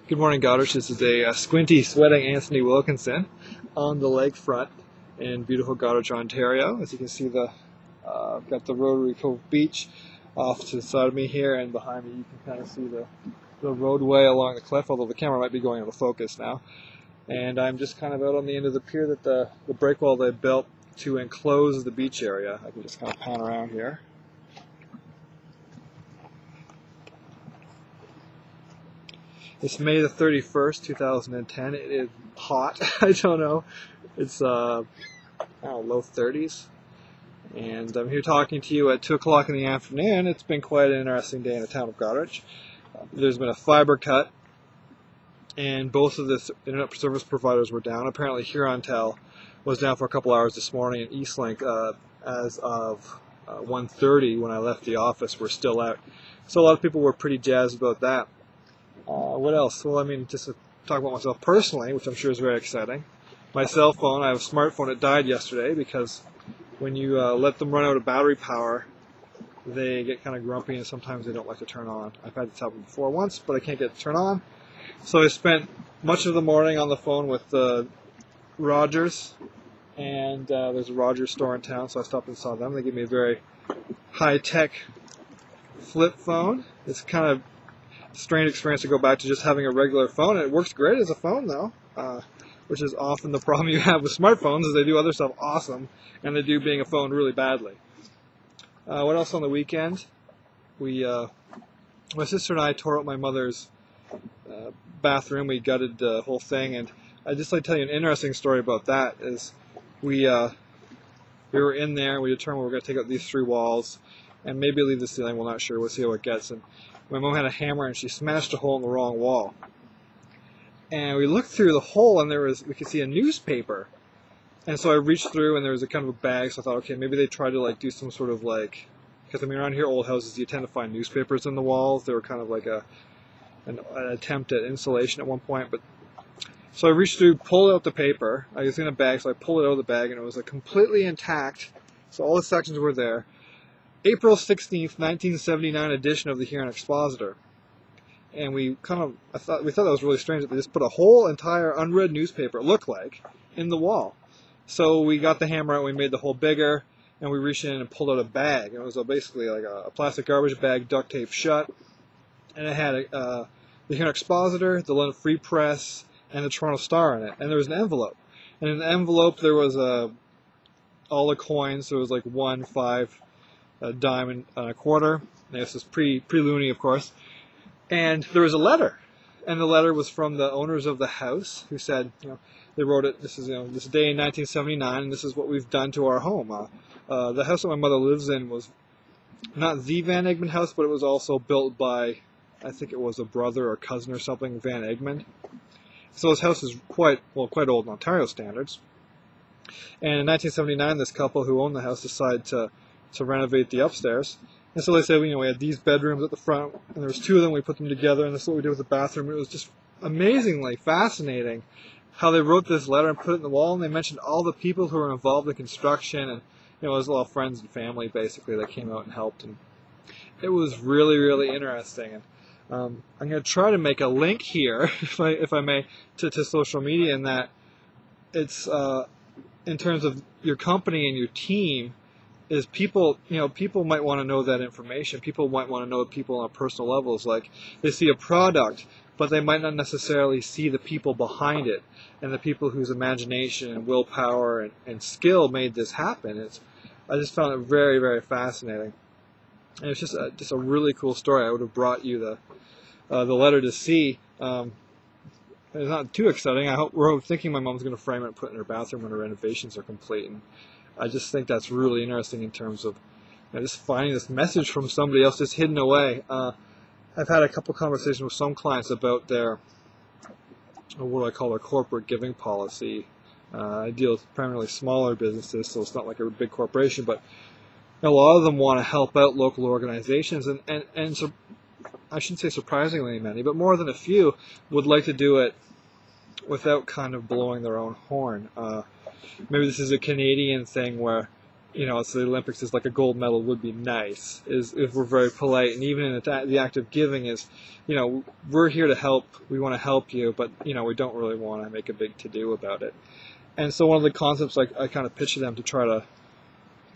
Good morning, Goderich. This is a squinty, sweating Anthony Wilkinson on the lakefront in beautiful Goderich, Ontario. As you can see, I've got the Rotary Cove Beach off to the side of me here, and behind me you can kind of see the roadway along the cliff, although the camera might be going out of focus now. And I'm just kind of out on the end of the pier that the breakwall they built to enclose the beach area. I can just kind of pan around here. It's May the 31st, 2010. It is hot. I don't know. It's low 30s. And I'm here talking to you at 2 o'clock in the afternoon. It's been quite an interesting day in the town of Goderich. There's been a fiber cut, and both of the internet service providers were down. Apparently Hurontel was down for a couple hours this morning, and Eastlink, as of 1:30 when I left the office, were still out. So a lot of people were pretty jazzed about that. What else? Well, I mean, just to talk about myself personally, which I'm sure is very exciting. My cell phone, I have a smartphone that died yesterday because when you let them run out of battery power, they get kind of grumpy and sometimes they don't like to turn on. I've had this happen before once, but I can't get it to turn on. So I spent much of the morning on the phone with Rogers, and there's a Rogers store in town, so I stopped and saw them. They gave me a very high-tech flip phone. It's kind of strange experience to go back to just having a regular phone. It works great as a phone though, which is often the problem you have with smartphones, is they do other stuff awesome and they do being a phone really badly. What else on the weekend? My sister and I tore out my mother's bathroom. We gutted the whole thing, and I'd just like to tell you an interesting story about that. Is we were in there and we determined we were going to take out these 3 walls and maybe leave the ceiling. We're not sure. We'll see how it gets. And my mom had a hammer and she smashed a hole in the wrong wall. And we looked through the hole and we could see a newspaper. And so I reached through and there was a kind of a bag, so I thought, okay, maybe they tried to do some sort of because I mean around here, old houses, you tend to find newspapers in the walls. They were kind of like an attempt at insulation at one point. But so I reached through, pulled out the paper. I was in a bag, so I pulled it out of the bag and it was completely intact. So all the sections were there. April 16th, 1979 edition of the Huron Expositor. And we thought that was really strange that they just put a whole entire unread newspaper, it looked like, in the wall. So we got the hammer out, we made the hole bigger, and we reached in and pulled out a bag. It was basically like a plastic garbage bag, duct taped shut, and it had the Huron Expositor, the London Free Press, and the Toronto Star in it. And there was an envelope. And in the envelope there was all the coins. There was 1, 5, a dime and a quarter. This is pre-loony, of course. And there was a letter, and the letter was from the owners of the house, who said, they wrote it. This is this day in 1979, and this is what we've done to our home. The house that my mother lives in was not the Van Egmond house, but it was also built by, I think it was a brother or cousin or something, Van Egmond. So this house is quite old in Ontario standards. And in 1979, this couple who owned the house decided to renovate the upstairs. And so they said, we had these bedrooms at the front, and there was 2 of them, we put them together, and this is what we did with the bathroom. It was just amazingly fascinating how they wrote this letter and put it in the wall, and they mentioned all the people who were involved in construction, and it was a lot of friends and family, basically, that came out and helped, and it was really, really interesting. And I'm going to try to make a link here, if I may, to social media, in that it's, in terms of your company and your team, is people might want to know that information. People might want to know people on personal levels. They see a product, but they might not necessarily see the people behind it and the people whose imagination and willpower and skill made this happen. I just found it very, very fascinating. And it's just a really cool story. I would have brought you the letter to see. It's not too exciting. We're thinking my mom's going to frame it and put it in her bathroom when her renovations are complete. And I just think that's really interesting in terms of just finding this message from somebody else just hidden away. I've had a couple conversations with some clients about their, what do I call their corporate giving policy. I deal with primarily smaller businesses, so it's not like a big corporation, but a lot of them want to help out local organizations, and so I shouldn't say surprisingly many, but more than a few would like to do it without kind of blowing their own horn. Maybe this is a Canadian thing where it's the Olympics is like a gold medal would be nice, is if we're very polite, and even in the act of giving is, we're here to help, we want to help you, but, we don't really want to make a big to-do about it. And so one of the concepts I kind of pitch to them to try to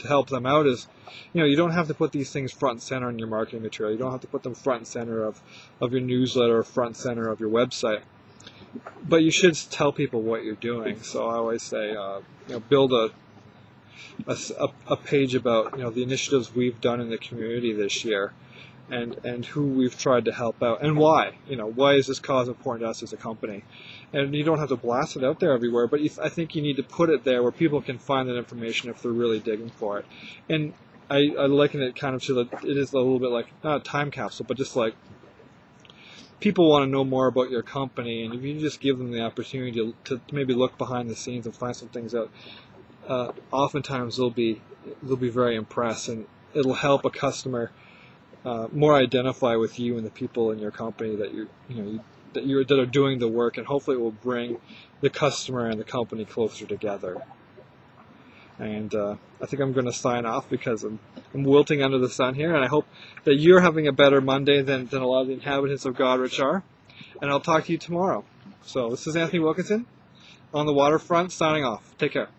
help them out is, you don't have to put these things front and center in your marketing material. You don't have to put them front and center of your newsletter or front and center of your website. But you should tell people what you're doing. So I always say, build a page about, the initiatives we've done in the community this year, and who we've tried to help out, and why. Why is this cause important to us as a company? And you don't have to blast it out there everywhere, but I think you need to put it there where people can find that information if they're really digging for it. And I liken it kind of to it is a little bit like, not a time capsule, but just like, people want to know more about your company, and if you just give them the opportunity to maybe look behind the scenes and find some things out, oftentimes they'll be very impressed, and it'll help a customer more identify with you and the people in your company that are doing the work, and hopefully it will bring the customer and the company closer together. And I think I'm going to sign off because I'm wilting under the sun here, and I hope that you're having a better Monday than a lot of the inhabitants of Goderich are. And I'll talk to you tomorrow. So this is Anthony Wilkinson on the waterfront, signing off. Take care.